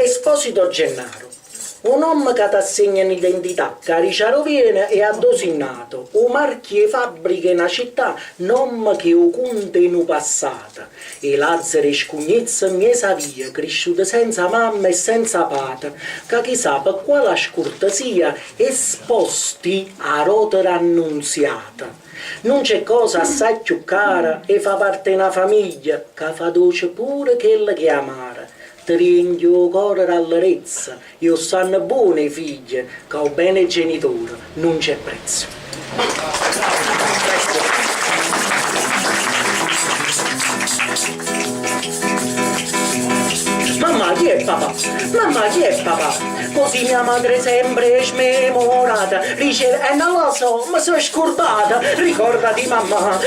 Esposito Gennaro. Un uomo che ti assegna un'identità, che viene e ha dosinnato, o marchi e fabbriche in una città, non che o conte in passato. E Lazzaro e scugnezza miesa via, cresciuta senza mamma e senza padre, che chissà per quale scortesia esposti a rotera annunziata. Non c'è cosa assai più cara e fa parte di una famiglia, che fa dolce pure quella che è amara. Ti riempio il cuore d'allerezza, io sanno buone figlie, che ho bene genitore, non c'è prezzo. Mamma, chi è papà? Mamma, chi è papà? Così mia madre sempre smemorata dice, non lo so, mi sono scordata. Ricordati mamma,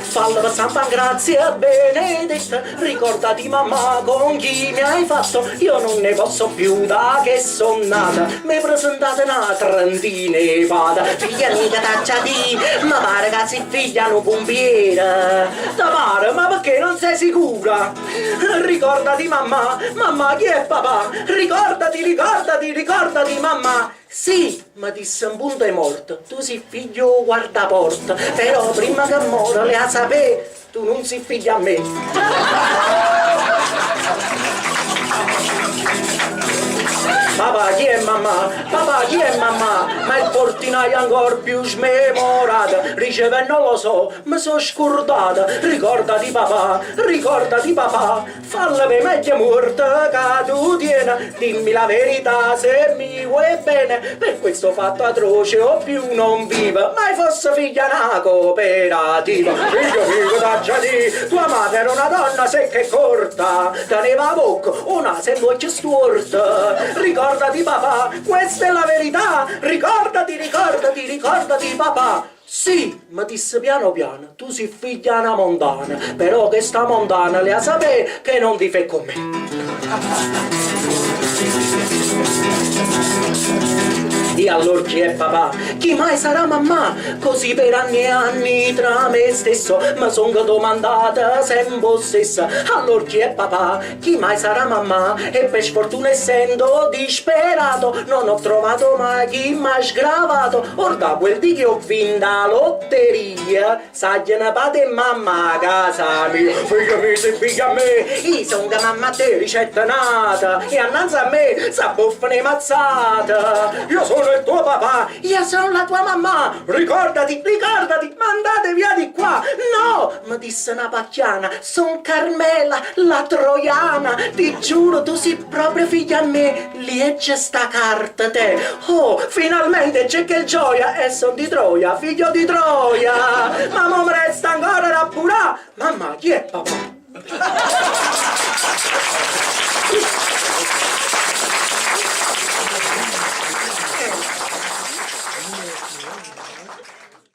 fallo per San Pancrazio Benedetta. Ricordati mamma, con chi mi hai fatto, io non ne posso più da che son nata. Mi presentate una trentina e vada, figlia mica tacciati, ma pare che si figlia un pompiere. Da pare, ma perché non sei sicura? Ricordati mamma, chi è papà? Ricordati mamma. Sì, ma disse un punto è morto, tu sei figlio guardaporta, però prima che muore le a sapere, tu non sei figlio a me. Papà, chi è mamma? Ma il portinaio ancora più smemorato. Riceve, non lo so, mi sono scordata. Ricordati papà, fallo per meglio morta che tu tieni. Dimmi la verità se mi vuoi bene. Per questo fatto atroce o più non vivo. Mai fosse figlia una cooperativa. Figlio, tacciati, tua madre era una donna secca e corta. Teneva a bocca una se non c'è storta. Ricordati papà, questa è la verità. Ricordati papà. Sì, ma disse piano piano, tu sei figlia una montana, però che sta montana le a sapere che non ti fai con me. E allora chi è papà? Chi mai sarà mamma? Così per anni e anni tra me stesso mi sono domandata sempre stessa. Allora chi è papà? Chi mai sarà mamma? E per sfortuna essendo disperato non ho trovato mai chi mi ha sgravato. Or da quel di che ho vinto la lotteria sagliene padre e mamma a casa mia. Figlia a me, io sono che mamma a te ricetta nata e annanzi a me s'abbuffano mazzata. Io sono il tuo papà, io sono la tua mamma. Ricordati, ma andate via di qua. No, mi disse una pacchiana, son Carmela, la troiana. Ti giuro, tu sei proprio figlia a me. Legge sta carta te. Oh, finalmente c'è che gioia. E son di Troia, figlio di Troia. Ma mo mi resta ancora da purà. Mamma, chi è papà?